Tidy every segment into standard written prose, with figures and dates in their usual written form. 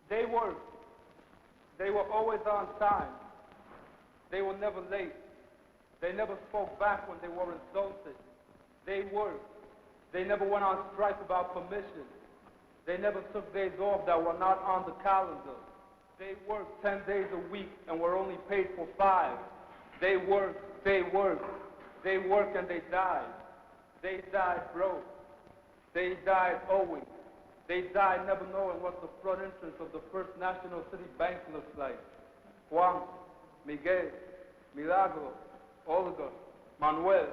They worked. They were always on time. They were never late. They never spoke back when they were insulted. They worked. They never went on strike without permission. They never took days off that were not on the calendar. They worked 10 days a week and were only paid for 5. They worked, they worked, they worked and they died. They died broke. They died owing. They died never knowing what the front entrance of the First National City Bank looks like. Juan, Miguel, Milagro, Olga, Manuel,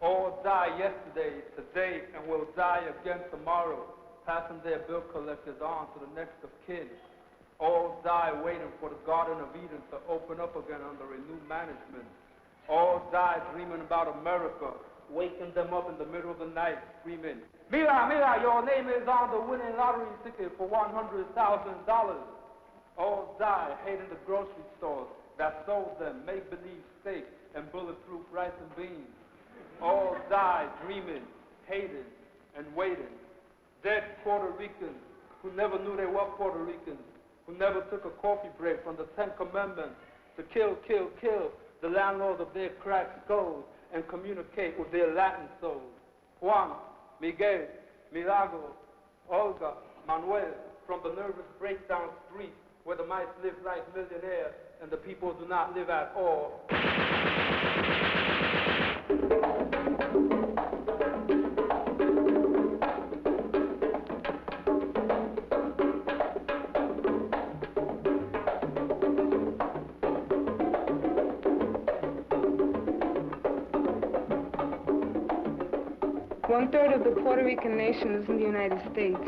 all died yesterday, today, and will die again tomorrow, passing their bill collectors on to the next of kin. All die waiting for the Garden of Eden to open up again under a new management. All die dreaming about America, waking them up in the middle of the night, screaming, "Mira, mira, your name is on the winning lottery ticket for $100,000. All die hating the grocery stores that sold them make-believe steak and bulletproof rice and beans. All die dreaming, hating, and waiting. Dead Puerto Ricans who never knew they were Puerto Ricans, who never took a coffee break from the 10 Commandments to kill, kill, kill the landlords of their cracked skulls and communicate with their Latin souls. Juan, Miguel, Milagro, Olga, Manuel, from the nervous breakdown street where the mice live like millionaires and the people do not live at all. 1/3 of the Puerto Rican nation is in the United States.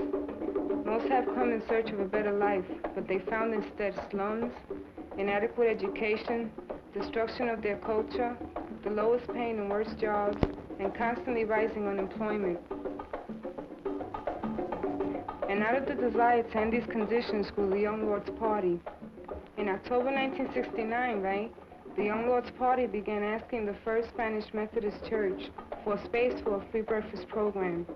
Most have come in search of a better life, but they found instead slums, inadequate education, destruction of their culture, the lowest paying and worst jobs, and constantly rising unemployment. And out of the desire to end these conditions grew the Young Lords Party. In October 1969, right, the Young Lords Party began asking the First Spanish Methodist Church for space for a free breakfast program.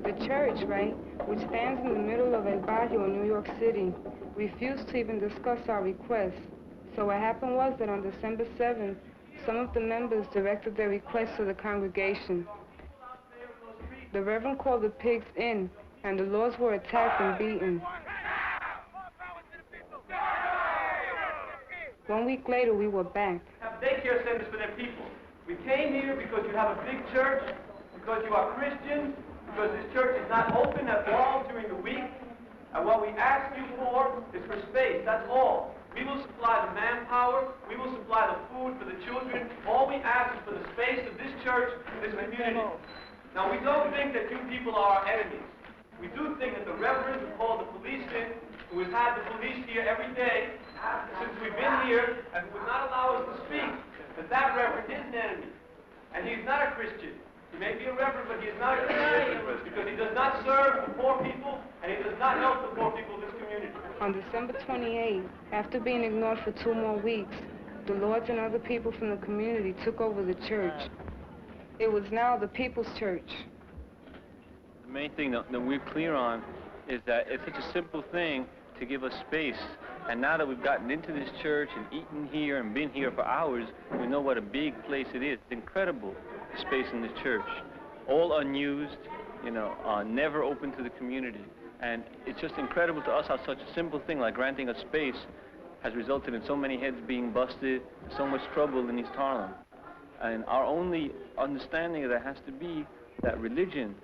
The church, right, which stands in the middle of El Barrio in New York City, refused to even discuss our request. So what happened was that on December 7th, some of the members directed their request to the congregation. The Reverend called the pigs in, and the Lords were attacked and beaten. 1 week later, we were back. Have daycare centers for their people. We came here because you have a big church, because you are Christians, because this church is not open at all during the week. And what we ask you for is for space, that's all. We will supply the manpower, we will supply the food for the children. All we ask is for the space of this church, this community. Now, we don't think that you people are our enemies. We do think that the Reverend who called the police in, who has had the police here every day since we've been here and would not allow us to speak, that Reverend is an enemy. And he's not a Christian. He may be a Reverend, but he is not a Christian because he does not serve the poor people and he does not help the poor people of this community. On December 28th, after being ignored for 2 more weeks, the Lords and other people from the community took over the church. It was now the People's Church. The main thing that we're clear on is that it's such a simple thing to give us space. And now that we've gotten into this church and eaten here and been here for hours, we know what a big place it is. It's incredible, the space in this church. All unused, you know, never open to the community. And it's just incredible to us how such a simple thing like granting a space has resulted in so many heads being busted, so much trouble in East Harlem. And our only understanding of that has to be that religion,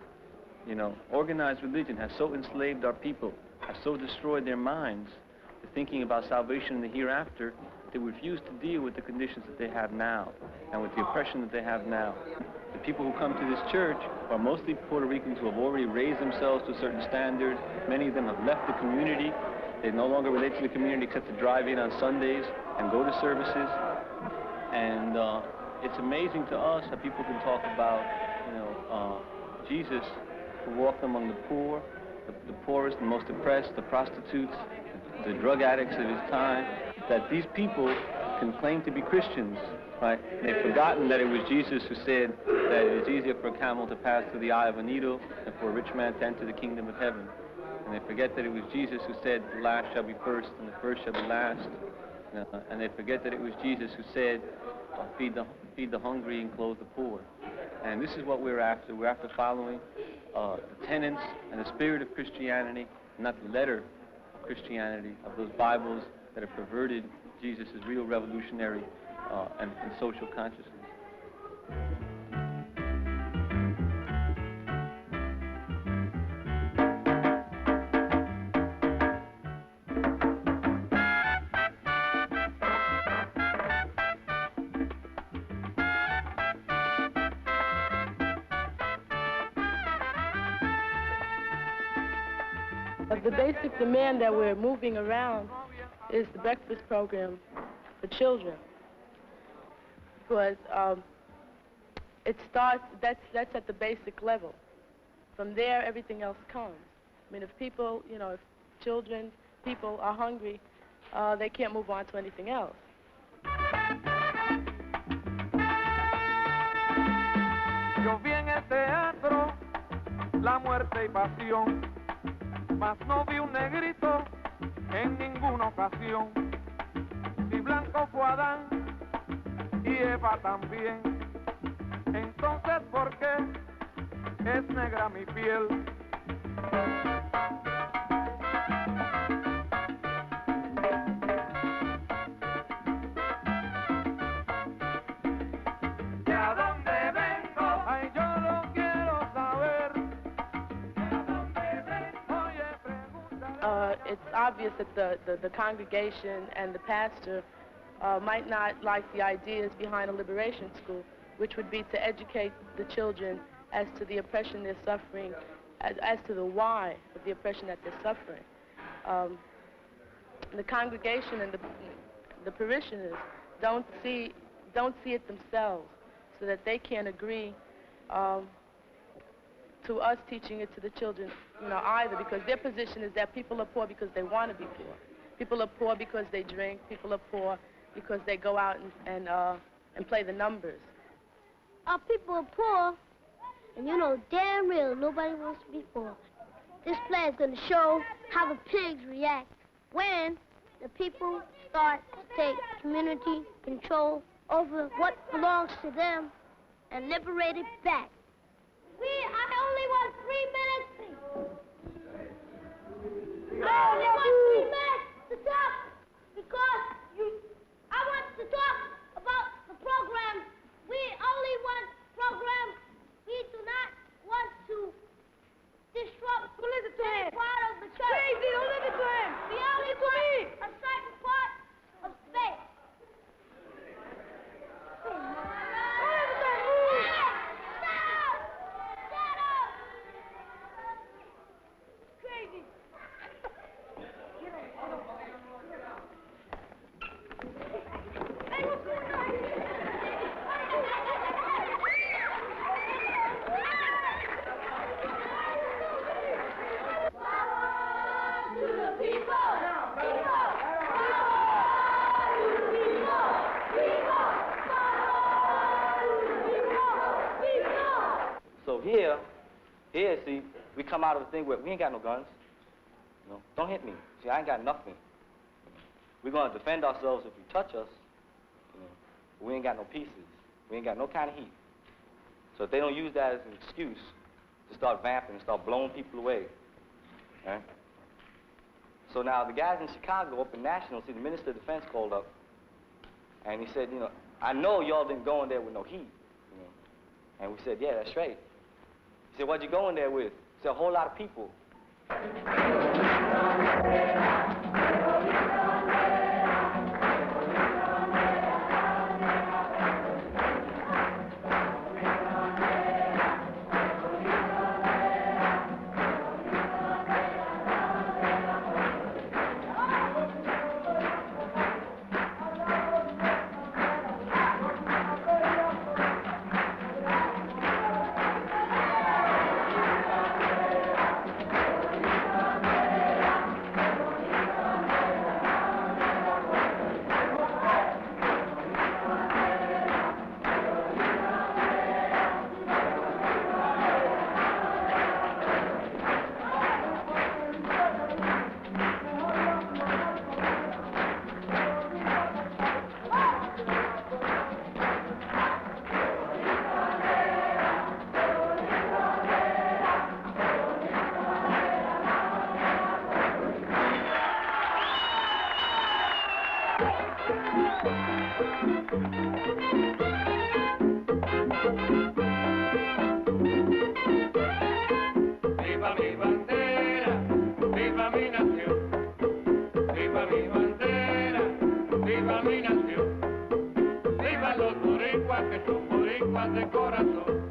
you know, organized religion has so enslaved our people, has so destroyed their minds, to thinking about salvation in the hereafter, they refuse to deal with the conditions that they have now and with the oppression that they have now. The people who come to this church are mostly Puerto Ricans who have already raised themselves to a certain standard. Many of them have left the community. They no longer relate to the community except to drive in on Sundays and go to services. And it's amazing to us how people can talk about, you know, Jesus who walked among the poor, the poorest, the most oppressed, the prostitutes, the drug addicts of his time, that these people can claim to be Christians, right? They've forgotten that it was Jesus who said that it is easier for a camel to pass through the eye of a needle than for a rich man to enter the kingdom of heaven. And they forget that it was Jesus who said, the last shall be first and the first shall be last. And they forget that it was Jesus who said, feed the hungry and clothe the poor. And this is what we're after. We're after following the tenets and the spirit of Christianity, not the letter of Christianity, of those Bibles that have perverted Jesus' real revolutionary and social consciousness. The basic demand that we're moving around is the breakfast program for children, because it starts, that's at the basic level. From there, everything else comes. I mean, if people, if children, people are hungry, they can't move on to anything else. Yo vi en el teatro la muerte y pasión, mas no vi un negrito en ninguna ocasión. Si blanco fue Adán y Eva también, entonces ¿por qué es negra mi piel? ¿De a dónde vengo? Ay, yo lo quiero saber. ¿De a dónde vengo? Oye, pregúntale. It's obvious that the congregation and the pastor might not like the ideas behind a liberation school, which would be to educate the children as to the oppression they're suffering, as to the why of the oppression that they're suffering. The congregation and the parishioners don't see it themselves, so that they can't agree to us teaching it to the children, either, because their position is that people are poor because they want to be poor. People are poor because they drink. People are poor because they go out and play the numbers. Our people are poor, and damn real, nobody wants to be poor. This play is going to show how the pigs react when the people start to take community control over what belongs to them and liberate it back. I only want 3 minutes. I only want 3 minutes to talk because I want to talk about the program. We only want programs. We do not want to disrupt any part of the church. Crazy, don't listen to him. We only want a certain part of space. So here, see, we come out of the thing where we ain't got no guns. Don't hit me. See, I ain't got nothing. We're going to defend ourselves if you touch us. We ain't got no pieces. We ain't got no kind of heat. So if they don't use that as an excuse to start vamping and start blowing people away, right? So now the guys in Chicago up in National, see, the Minister of Defense called up, and he said, I know y'all didn't go in there with no heat. And we said, yeah, that's right. He said, what'd you go in there with? He said, a whole lot of people. corazón.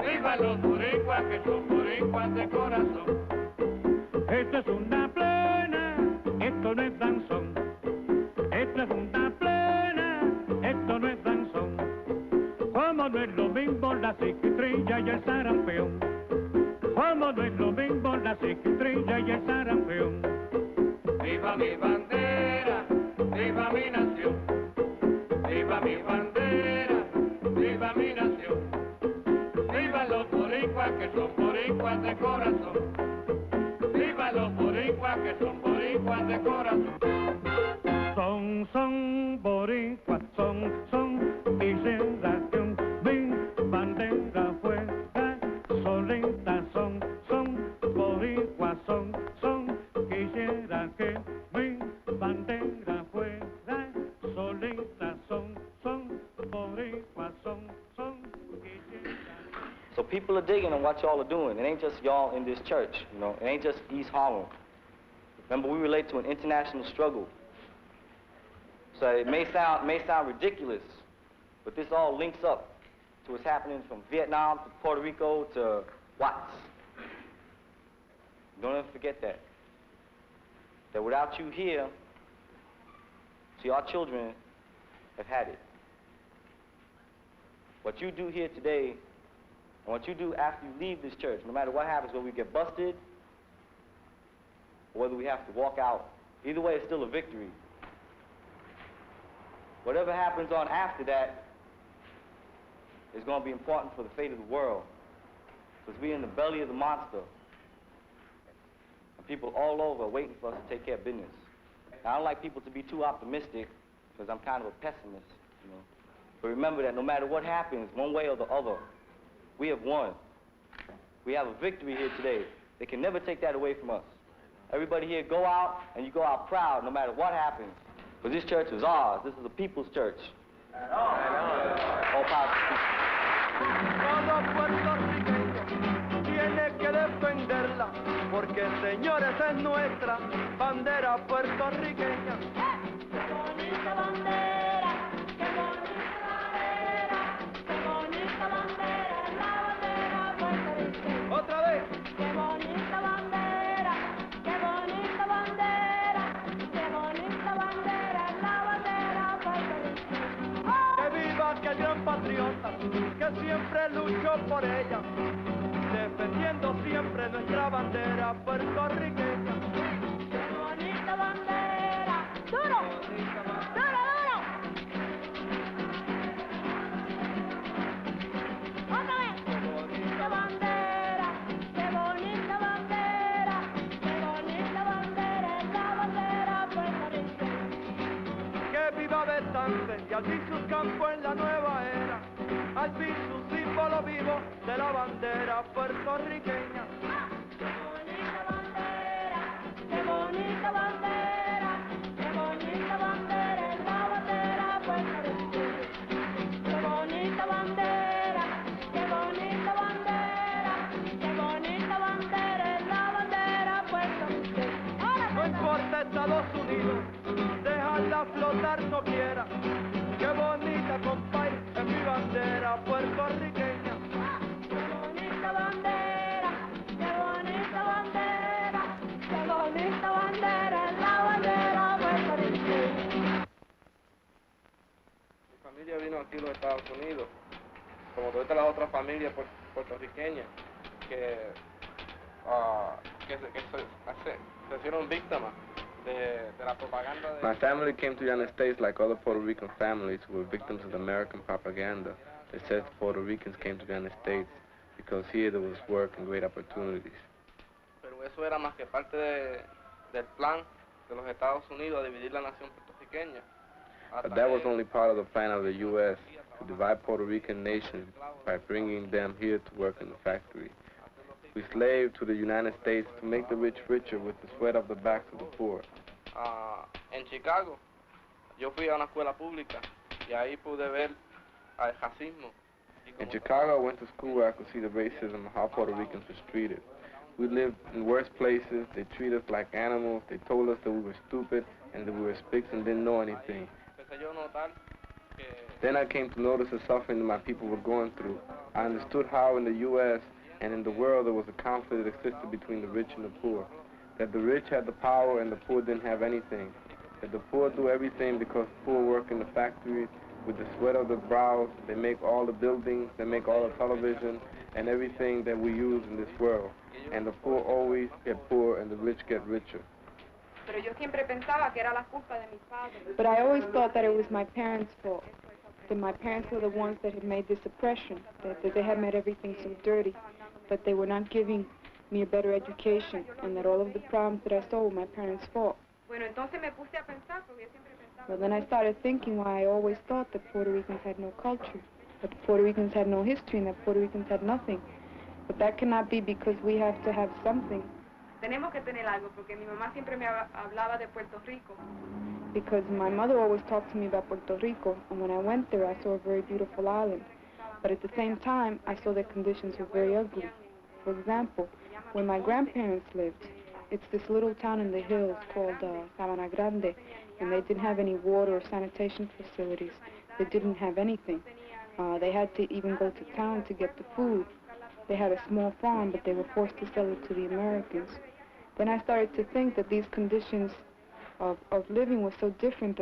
Viva los boricuas que son boricuas de corazón. Esto es una plena, esto no es danzón. Esto es una plena, esto no es danzón. Como no es lo mismo la ciquitrilla y el sarampión. Como no es lo mismo la ciquitrilla y el sarampión. Viva mi bandera, viva mi nación. Viva mi bandera, viva mi nación. Viva los boricuas que son boricuas de corazón. Viva los boricuas que son boricuas de corazón. Son boricuas, son mi generación. Mi bandera fuera solita, son boricuas, son quisiera que mi bandera fuera solita, son boricuas, son quisiera. So people are digging on what y'all are doing. It ain't just y'all in this church, you know. It ain't just East Harlem. Remember, we relate to an international struggle. So it may sound ridiculous, but this all links up to what's happening from Vietnam to Puerto Rico to Watts. Don't ever forget that. That without you here, see, our children have had it. What you do here today, and what you do after you leave this church, no matter what happens, whether we get busted, or whether we have to walk out, either way, it's still a victory. Whatever happens on after that is going to be important for the fate of the world, because we're in the belly of the monster. And people all over are waiting for us to take care of business. Now, I don't like people to be too optimistic, because I'm kind of a pessimist, you know. But remember that no matter what happens, one way or the other, we have won. We have a victory here today. They can never take that away from us. Everybody here, go out, and you go out proud no matter what happens. Because this church is ours. This is a people's church. All power to Todo puertorriqueño tiene que defenderla, porque señores es nuestra bandera puertorriqueña. ¡Qué bonita bandera! ¡Qué bonita bandera! ¡Qué bonita bandera! Es la bandera puertorriqueña. Otra vez. ¡Qué bonita bandera! ¡Qué bonita bandera! ¡Qué bonita bandera! Es la bandera puertorriqueña. Que viva aquel gran patriota que siempre luchó por ella, defendiendo siempre nuestra bandera puertorriqueña. ¡Qué bonita bandera! ¡Duro! ¡Duro, duro! ¡Otra vez! ¡Qué bonita bandera! ¡Qué bonita bandera! ¡Qué bonita bandera! Es la bandera puertorriqueña. Que viva Betance y al fin sus campos en la nueva era, al fin su símbolo vivo de la bandera puertorriqueña. ¡Qué bonita bandera! ¡Qué bonita bandera! ¡Qué bonita bandera! Es la bandera puertorriqueña. ¡Qué bonita bandera! ¡Qué bonita bandera! ¡Qué bonita bandera! Es la bandera puertorriqueña. No importa Estados Unidos, dejarla flotar no quiera. Qué bonita, compadre, es mi bandera puertorriqueña. ¡Qué bonita bandera! ¡Qué bonita bandera! ¡Qué bonita bandera! Es la bandera puertorriqueña. Mi familia vino aquí a los Estados Unidos, como todas las otras familias puertorriqueñas, que se hicieron víctimas de la propaganda de... My family came to the United States like other Puerto Rican families who were victims of the American propaganda that said Puerto Ricans came to the United States because here there was work and great opportunities. Pero eso era más que parte del plan de los Estados Unidos de dividir la nación puertorriqueña. But that was only part of the plan of the U.S. to divide Puerto Rican nation by bringing them here to work in the factory. We slaved to the United States to make the rich richer with the sweat of the backs of the poor. En Chicago, yo fui a una escuela pública y ahí pude ver el racismo. In Chicago, I went to school where I could see the racism of how Puerto Ricans was treated. We lived in worse places. They treated us like animals. They told us that we were stupid and that we were spics and didn't know anything. Empecé yo a notar Then I came to notice the suffering that my people were going through. I understood how in the U.S. and in the world there was a conflict that existed between the rich and the poor. That the rich had the power and the poor didn't have anything. That the poor do everything because the poor work in the factories with the sweat of their brows. They make all the buildings, they make all the television and everything that we use in this world. And the poor always get poor and the rich get richer. But I always thought that it was my parents' fault. That my parents were the ones that had made this oppression, that they had made everything so dirty, that they were not giving me a better education, and that all of the problems that I saw were my parents' fault. Well, then I started thinking why I always thought that Puerto Ricans had no culture, that Puerto Ricans had no history, and that Puerto Ricans had nothing. But that cannot be because we have to have something. Because my mother always talked to me about Puerto Rico, and when I went there, I saw a very beautiful island. But at the same time, I saw that conditions were very ugly. For example, where my grandparents lived, it's this little town in the hills called Sabana Grande, and they didn't have any water or sanitation facilities. They didn't have anything. They had to even go to town to get the food. They had a small farm, but they were forced to sell it to the Americans. Then I started to think that these conditions of living were so different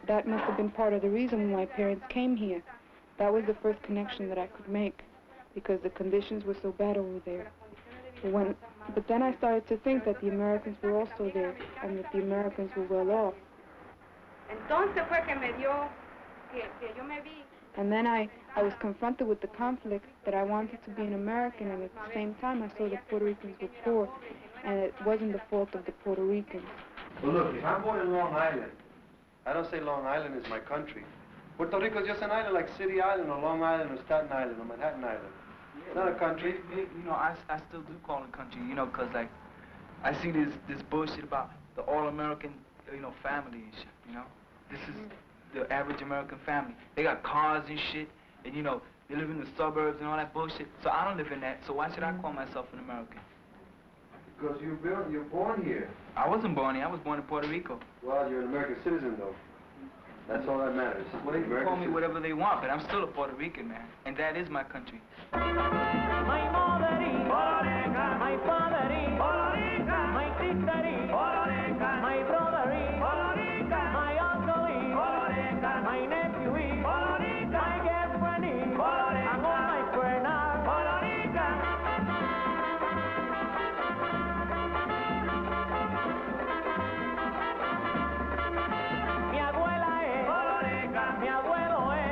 that must have been part of the reason when my parents came here. That was the first connection that I could make, because the conditions were so bad over there. But then I started to think that the Americans were also there, and that the Americans were well off. And then I was confronted with the conflict that I wanted to be an American, and at the same time I saw that Puerto Ricans were poor, and it wasn't the fault of the Puerto Ricans. Well, look, if I'm born in Long Island, I don't say Long Island is my country. Puerto Rico is just an island like City Island or Long Island or Staten Island or Manhattan Island. It's not a country. You know, I still do call it country, you know, because, like, I see this bullshit about the all-American, you know, family and shit, you know? This is the average American family. They got cars and shit, and, you know, they live in the suburbs and all that bullshit. So I don't live in that, so why should I call myself an American? Because you're born here. I wasn't born here. I was born in Puerto Rico. Well, you're an American citizen, though. That's all that matters. Well, they can call me whatever they want, but I'm still a Puerto Rican, man. And that is my country. My mother-y, my father-y, my sister-y, my brother-y, my uncle-y, my nephew-y, my girlfriend-y, and all my friends are mi abuela es, mi abuelo es,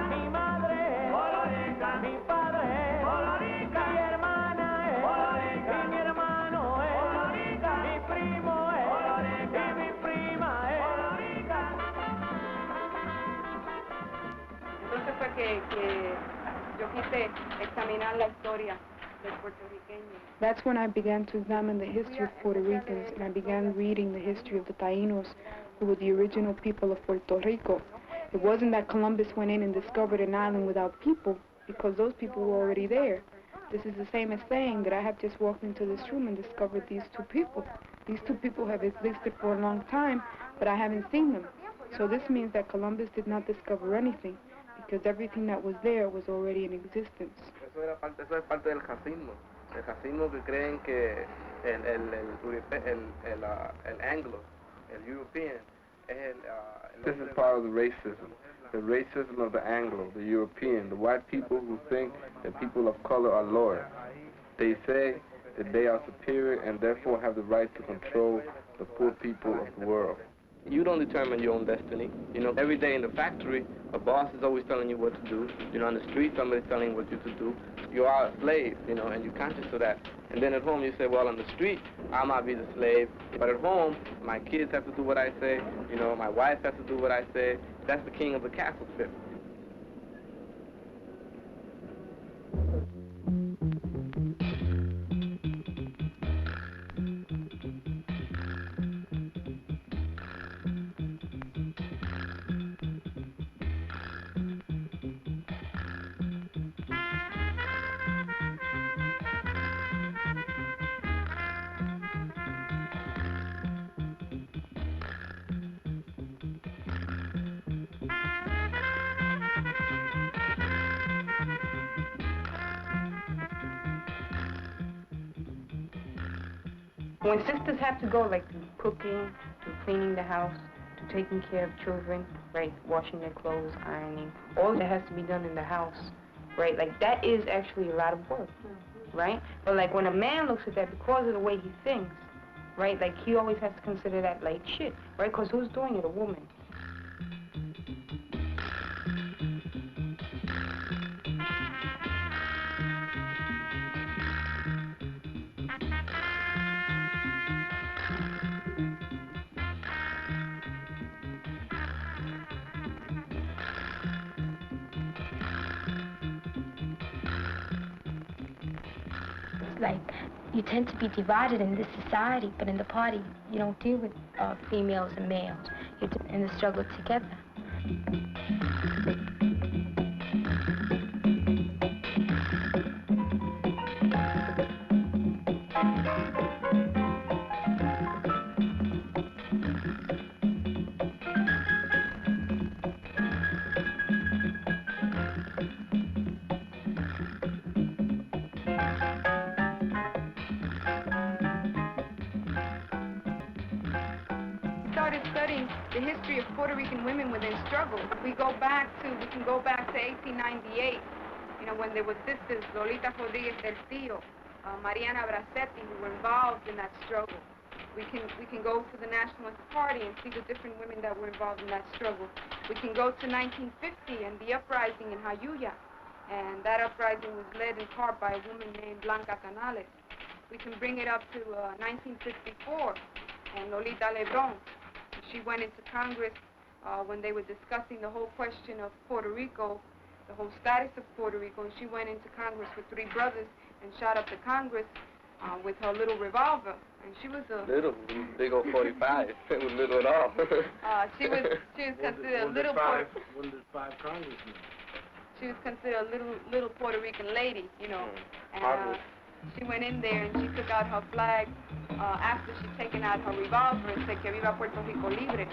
mi madre es, mi padre es, mi hermana es, y mi hermano es, mi primo es, y mi prima es. Entonces fue que yo quise examinar la historia del puertorriqueño. That's when I began to examine the history of Puerto Ricans, and I began reading the history of the Taínos, who were the original people of Puerto Rico. It wasn't that Columbus went in and discovered an island without people, because those people were already there. This is the same as saying that I have just walked into this room and discovered these two people. These two people have existed for a long time, but I haven't seen them. So this means that Columbus did not discover anything, because everything that was there was already in existence. Eso es parte del racismo. El racismo que creen que el Anglo, el European, this is part of the racism of the Anglo, the European, the white people who think that people of color are lower. They say that they are superior and therefore have the right to control the poor people of the world. You don't determine your own destiny. You know, every day in the factory, a boss is always telling you what to do. You know, on the street, somebody's telling what you to do. You are a slave, you know, and you're conscious of that. And then at home, you say, well, on the street, I might be the slave. But at home, my kids have to do what I say. You know, my wife has to do what I say. That's the king of the castle flip. When sisters have to go, like, to cooking, to cleaning the house, to taking care of children, right, washing their clothes, ironing, all that has to be done in the house, right? Like, that is actually a lot of work, right? But, like, when a man looks at that, because of the way he thinks, right, like, he always has to consider that like shit, right? Because who's doing it? A woman. Like, you tend to be divided in this society, but in the party, you don't deal with females and males. You're in the struggle together. Started studying the history of Puerto Rican women within struggle. We can go back to 1898, you know, when there were sisters, Lolita Rodriguez del Tío, Mariana Bracetti, who were involved in that struggle. We can go to the Nationalist Party and see the different women that were involved in that struggle. We can go to 1950 and the uprising in Jayuya, and that uprising was led in part by a woman named Blanca Canales. We can bring it up to 1954 and Lolita Lebron. She went into Congress when they were discussing the whole question of Puerto Rico, the whole status of Puerto Rico, and she went into Congress with 3 brothers and shot up the Congress with her little revolver. And she was a... Little, big old 45. It was little at all. she was considered a little... One did 5 congressmen. She was considered a little Puerto Rican lady, you know. And she went in there and she took out her flag after she'd taken out her revolver and said, "Que viva Puerto Rico libre."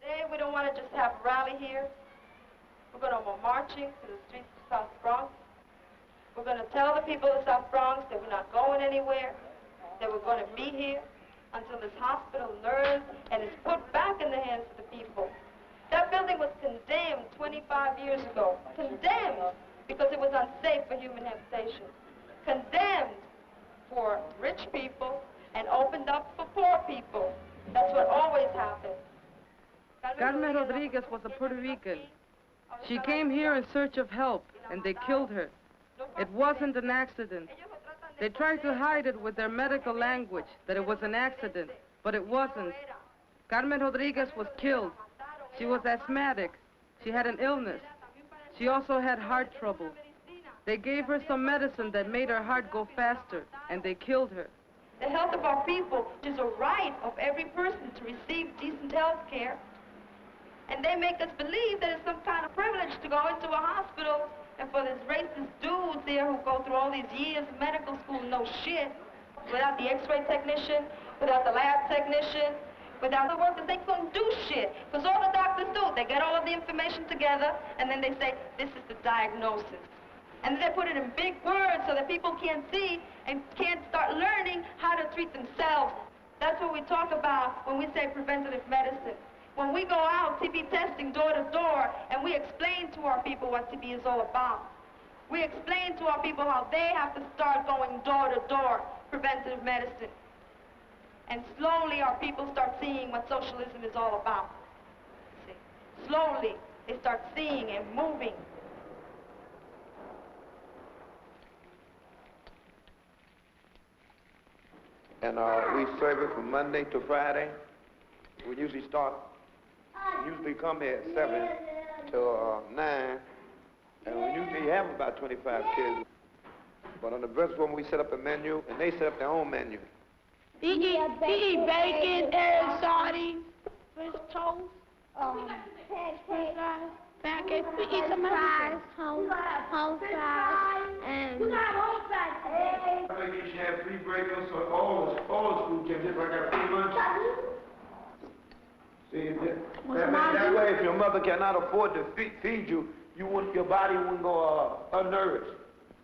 Today, we don't want to just have a rally here. We're going to go marching to the streets of South Bronx. We're going to tell the people of South Bronx that we're not going anywhere, that we're going to be here until this hospital learns and is put back in the hands of the people. That building was condemned 25 years ago. Condemned because it was unsafe for human habitation. Condemned for rich people and opened up for poor people. That's what always happens. Carmen Rodriguez was a Puerto Rican. She came here in search of help, and they killed her. It wasn't an accident. They tried to hide it with their medical language, that it was an accident, but it wasn't. Carmen Rodriguez was killed. She was asthmatic. She had an illness. She also had heart trouble. They gave her some medicine that made her heart go faster, and they killed her. The health of our people is a right of every person to receive decent health care. And they make us believe that it's some kind of privilege to go into a hospital and for these racist dudes there who go through all these years of medical school and know shit, without the x-ray technician, without the lab technician, without the workers, they couldn't do shit. Because all the doctors do, they get all of the information together, and then they say, this is the diagnosis. And then they put it in big words so that people can't see and can't start learning how to treat themselves. That's what we talk about when we say preventative medicine. When we go out TB testing door to door and we explain to our people what TB is all about. We explain to our people how they have to start going door to door, preventative medicine. And slowly our people start seeing what socialism is all about. See? Slowly they start seeing and moving. And we serve it from Monday to Friday. We usually come here at 7 till 9, and we usually have about 25 kids. But on the breakfast room, we set up a menu, and they set up their own menu. He eat bacon, eggs, sardines, fish toast, french fries. pancakes, we eat some fries, home fries, and... I think you should have free breakfast for all the school kids, just like a free lunch. See, that way, if your mother cannot afford to feed you, your body wouldn't go unnourished.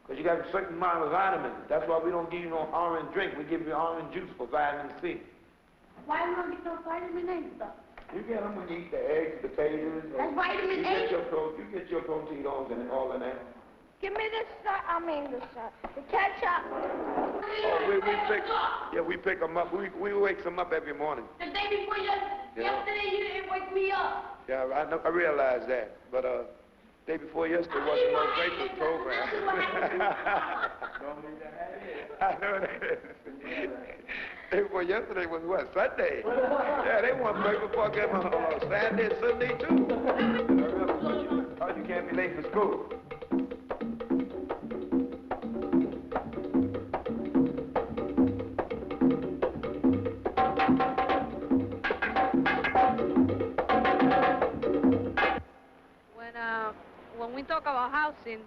Because you got a certain amount of vitamins. That's why we don't give you no orange drink. We give you orange juice for vitamin C. Why don't we get no vitamin A stuff? You get them when you eat the eggs, potatoes. That's vitamin A? You get your protein and all of that. Give me the ketchup. Oh, we pick them up. We wake them up every morning. The day before yesterday, you didn't wake me up. Yeah, I realize that. But day before yesterday wasn't no breakfast program. I know that. Day before yesterday was what, Sunday? Yeah, they want breakfast program on Saturday and Sunday too. Oh, you can't be late for school. When we talk about housing,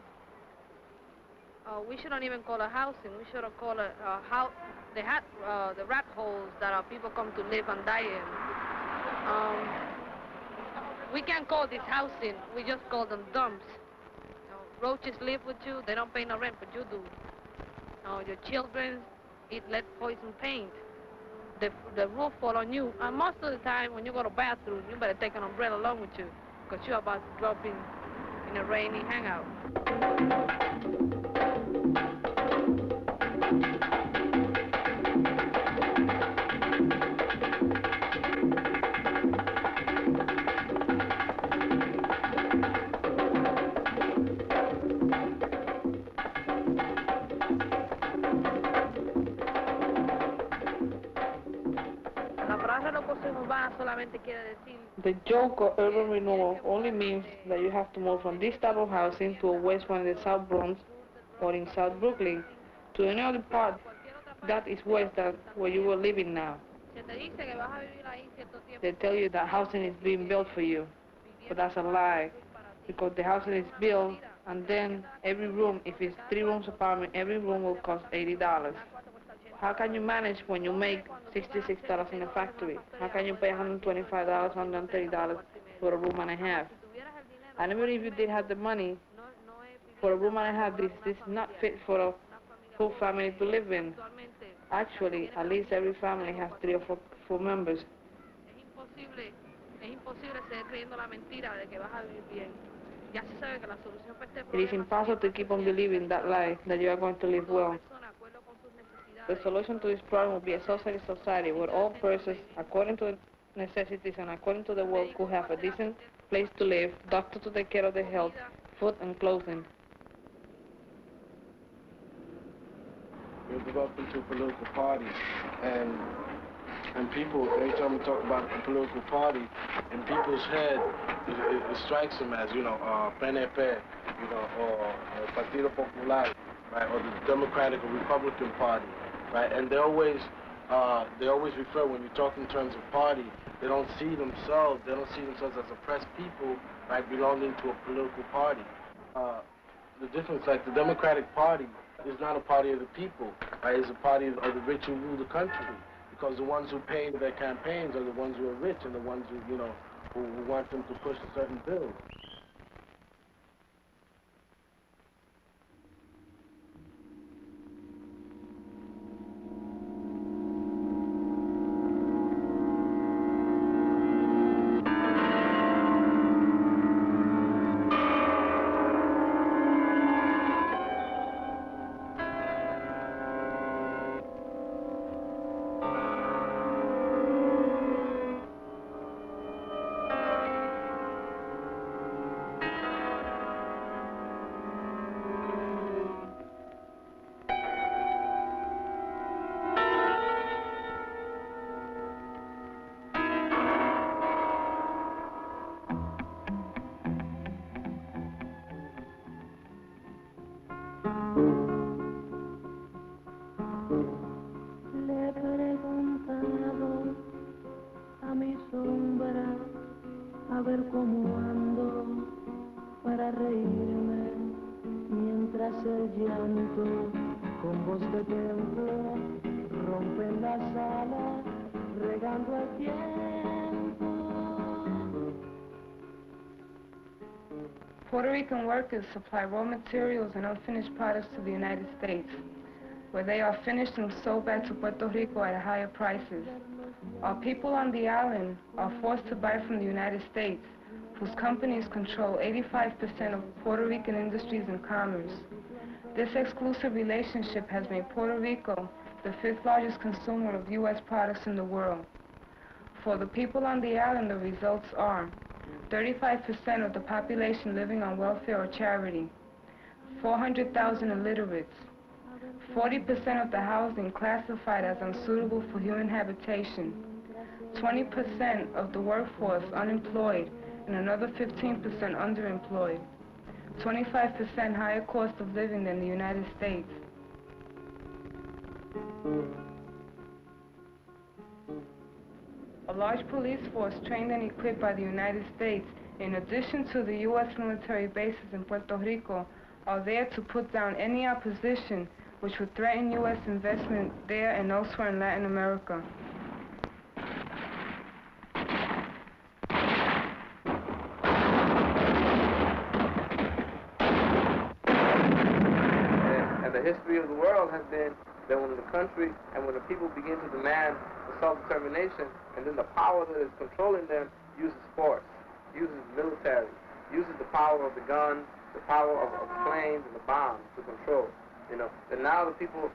we shouldn't even call it housing. We should call it the rat holes that our people come to live and die in. We can't call this housing. We just call them dumps. Roaches live with you. They don't pay no rent, but you do. Your children eat lead poison paint. The roof fall on you. And most of the time, when you go to the bathroom, you better take an umbrella along with you, because you're about to drop in a rainy hangout. The joke of urban renewal only means that you have to move from this type of housing to a west one in the South Bronx or in South Brooklyn to any other part that is west than where you were living now. They tell you that housing is being built for you, but that's a lie, because the housing is built and then every room, if it's 3 rooms apartment, every room will cost $80. How can you manage when you make $66 in a factory? How can you pay $125, $130 for a room and a half? And even if you did have the money for a room and a half, this is not fit for a full family to live in. Actually, at least every family has 3 or 4 members. It is impossible to keep on believing that lie, that you are going to live well. The solution to this problem will be a socialist society where all persons, according to the necessities and according to the world, could have a decent place to live, doctor to take care of their health, food and clothing. We're developing into a political party, and people, every time we talk about a political party, in people's head, it strikes them as, PNP, or Partido Popular, right, or the Democratic or Republican Party. Right, and they always refer, when you talk in terms of party, they don't see themselves as oppressed people, right, belonging to a political party. The difference, like the Democratic Party is not a party of the people, right, it's a party of the rich who rule the country, because the ones who pay their campaigns are the ones who are rich and the ones who, who want them to push a certain bill. a ver cómo ando. para reírme, mientras el llanto con voz de templo rompe en la sala, regando el tiempo. Puerto Rican workers supply raw materials and unfinished products to the United States, where they are finished and sold back to Puerto Rico at higher prices. Our people on the island are forced to buy from the United States, whose companies control 85% of Puerto Rican industries and commerce. This exclusive relationship has made Puerto Rico the 5th largest consumer of U.S. products in the world. For the people on the island, the results are 35% of the population living on welfare or charity, 400,000 illiterates, 40% of the housing classified as unsuitable for human habitation, 20% of the workforce unemployed, and another 15% underemployed, 25% higher cost of living than the United States. A large police force trained and equipped by the United States, in addition to the U.S. military bases in Puerto Rico, are there to put down any opposition which would threaten U.S. investment there and elsewhere in Latin America. And the history of the world has been that when the country and when the people begin to demand for self-determination, and then the power that is controlling them uses force, uses military, uses the power of the gun, the power of planes and the bombs to control. You know, and now the people,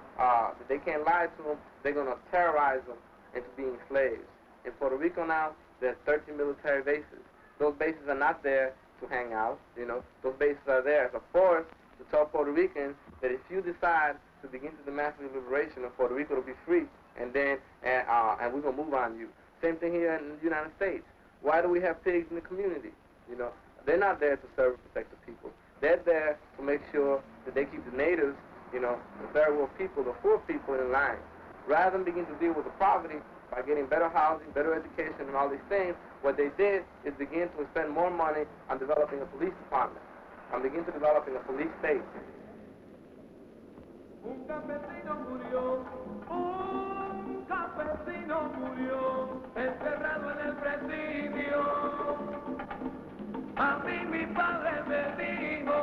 they can't lie to them, they're going to terrorize them into being slaves. In Puerto Rico now, there's 13 military bases. Those bases are not there to hang out, you know. Those bases are there as a force to tell Puerto Ricans that if you decide to begin to demand for liberation of Puerto Rico to be free, and then, and we're going to move on you. Same thing here in the United States. Why do we have pigs in the community? You know, they're not there to serve and protect the people. They're there to make sure that they keep the natives, you know, the third world people, the poor people in line. Rather than begin to deal with the poverty by getting better housing, better education, and all these things, what they did is begin to spend more money on developing a police department, on begin to developing a police state. Un campesino murió, encerrado en el presidio. A mí mi padre me dijo,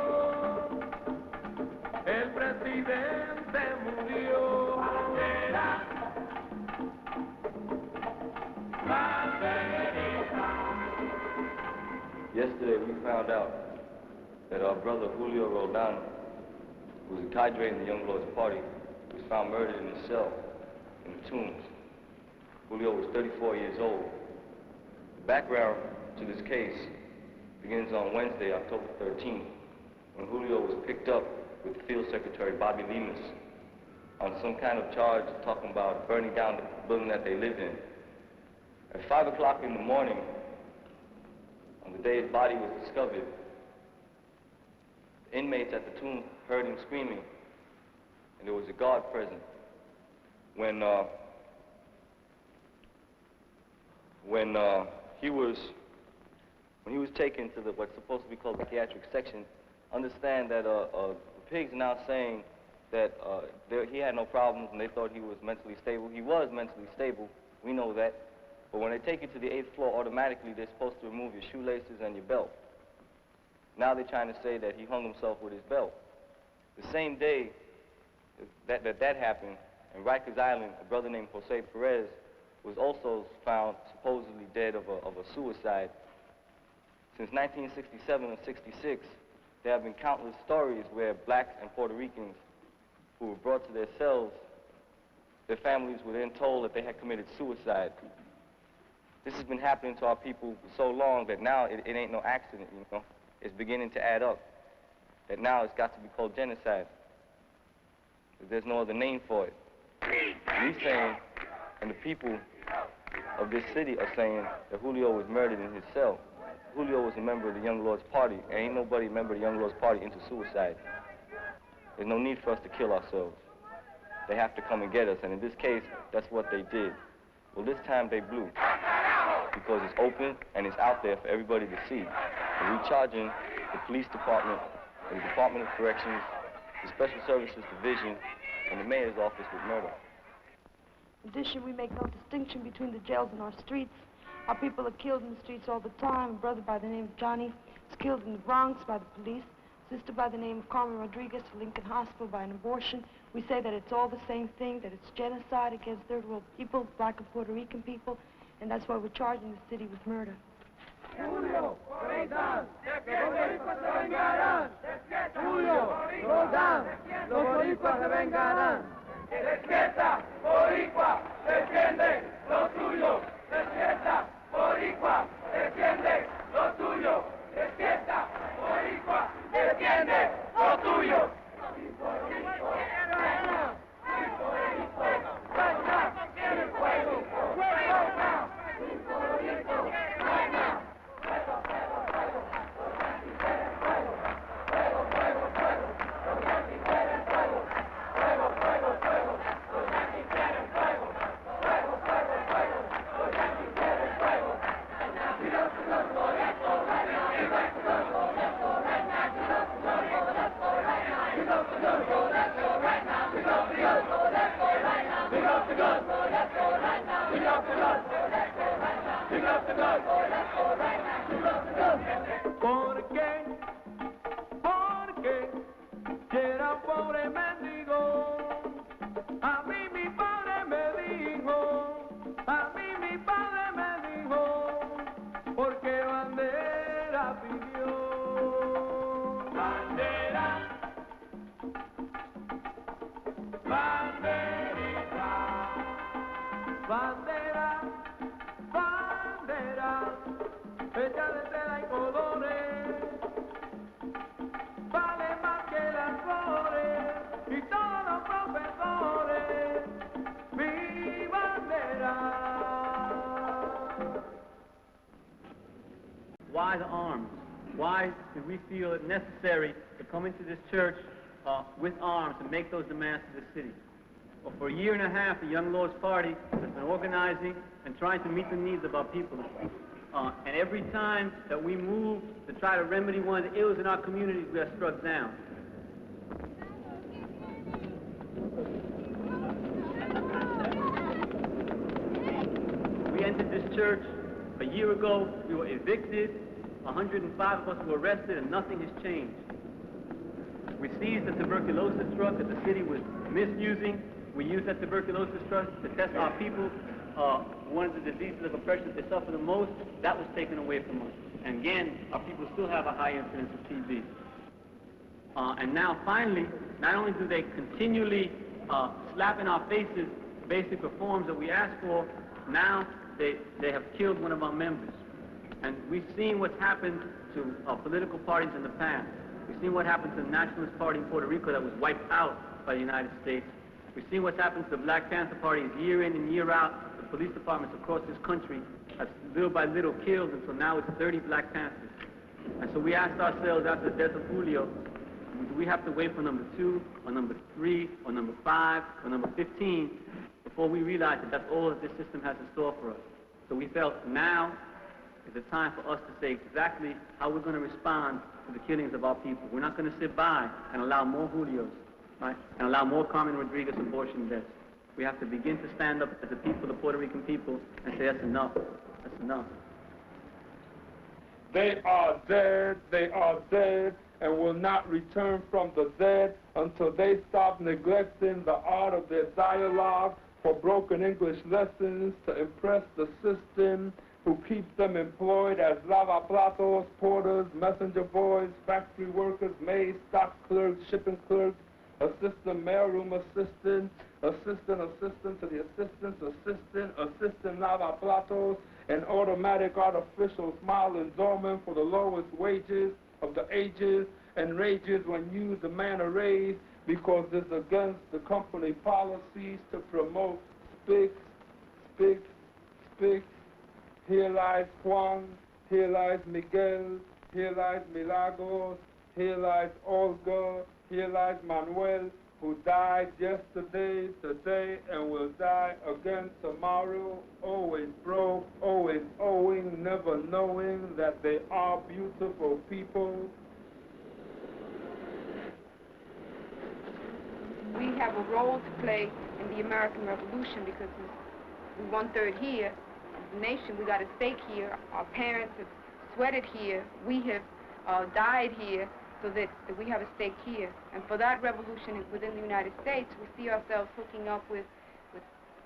el presidente murió. Bandera, banderita. Yesterday we found out that our brother Julio Roldan, who was a cadre in the Young Lords Party, was found murdered in his cell in the Tombs. Julio was 34 years old. The background to this case begins on Wednesday, October 13th, when Julio was picked up with Field Secretary Bobby Lemus on some kind of charge talking about burning down the building that they lived in. At 5 o'clock in the morning, on the day his body was discovered, the inmates at the tomb heard him screaming, and there was a guard present. When he was taken to what's supposed to be called the psychiatric section, understand that the pigs are now saying that he had no problems and they thought he was mentally stable. He was mentally stable, we know that. But when they take you to the 8th floor, automatically they're supposed to remove your shoelaces and your belt. Now they're trying to say that he hung himself with his belt. The same day that happened, in Rikers Island, a brother named Jose Perez was also found supposedly dead of a suicide. Since 1967 and 66, there have been countless stories where blacks and Puerto Ricans who were brought to their cells, their families were then told that they had committed suicide. This has been happening to our people for so long that now it ain't no accident, you know. It's beginning to add up. That now it's got to be called genocide. There's no other name for it. We saying, and the people of this city are saying that Julio was murdered in his cell. Julio was a member of the Young Lords Party, and ain't nobody a member of the Young Lords Party into suicide. There's no need for us to kill ourselves. They have to come and get us, and in this case, that's what they did. Well, this time they blew, because it's open and it's out there for everybody to see. And we're charging the police department, and the Department of Corrections, the Special Services Division, and the mayor's office with murder. In addition, we make no distinction between the jails and our streets. Our people are killed in the streets all the time. A brother by the name of Johnny was killed in the Bronx by the police. A sister by the name of Carmen Rodriguez at Lincoln Hospital by an abortion. We say that it's all the same thing, that it's genocide against third world people, black and Puerto Rican people, and that's why we're charging the city with murder. Julio, Roldán, los boricuas se vengarán. Julio, Roldán, los boricuas se vengarán. Despierta, boricua, defiende lo tuyo. Despierta, boricua, defiende lo tuyo. Despierta, boricua, defiende lo tuyo. ¿Por qué? Porque era un pobre mendigo. A mí mi padre me dijo, a mí mi padre me dijo, porque bandera pidió. Bandera, banderita, bandera, bandera, hecha de tela y colores, vale más que las flores y todos los profesores. Mi bandera. Why the arms? Why did we feel it necessary to come into this church with arms and make those demands to the city? Well, for a year and a half, the Young Lords Party has been organizing and trying to meet the needs of our people. And every time that we move to try to remedy one of the ills in our communities, we are struck down. We entered this church a year ago. We were evicted. 105 of us were arrested, and nothing has changed. We seized a tuberculosis drug that the city was misusing. We used that tuberculosis drug to test our people. One of the diseases of oppression that they suffer the most, that was taken away from us. And again, our people still have a high incidence of TB. And now, finally, not only do they continually slap in our faces basic reforms that we ask for, now they have killed one of our members. And we've seen what's happened to political parties in the past. We've seen what happened to the Nationalist Party in Puerto Rico that was wiped out by the United States. We've seen what's happened to the Black Panther Party year in and year out. The police departments across this country have little by little killed until now it's 30 Black Panthers. And so we asked ourselves after the death of Julio, do we have to wait for number 2 or number 3 or number 5 or number 15 before we realize that that's all that this system has in store for us? So we felt now is the time for us to say exactly how we're going to respond to the killings of our people. We're not going to sit by and allow more Julios, right, and allow more Carmen Rodriguez abortion deaths. We have to begin to stand up as the people, the Puerto Rican people, and say that's enough. That's enough. They are dead, and will not return from the dead until they stop neglecting the art of their dialogue for broken English lessons to impress the system who keeps them employed as lavaplatos, porters, messenger boys, factory workers, maids, stock clerks, shipping clerks, assistant mailroom assistant to the assistant lavaplatos, and automatic artificial smiling doorman for the lowest wages of the ages and rages when you demand a raise because it's against the company policies to promote speak. Here lies Juan, here lies Miguel, here lies Milagros, here lies Olga, here lies Manuel, who died yesterday, today, and will die again tomorrow, always broke, always owing, never knowing that they are beautiful people, we have a role to play in the American Revolution because we're 1/3 here. As a nation, we got a stake here. Our parents have sweated here. We have died here so that we have a stake here. And for that revolution within the United States, we see ourselves hooking up with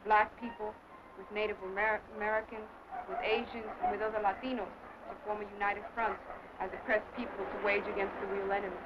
black people, with Native Americans, with Asians, and with other Latinos to form a united front as oppressed people to wage against the real enemy.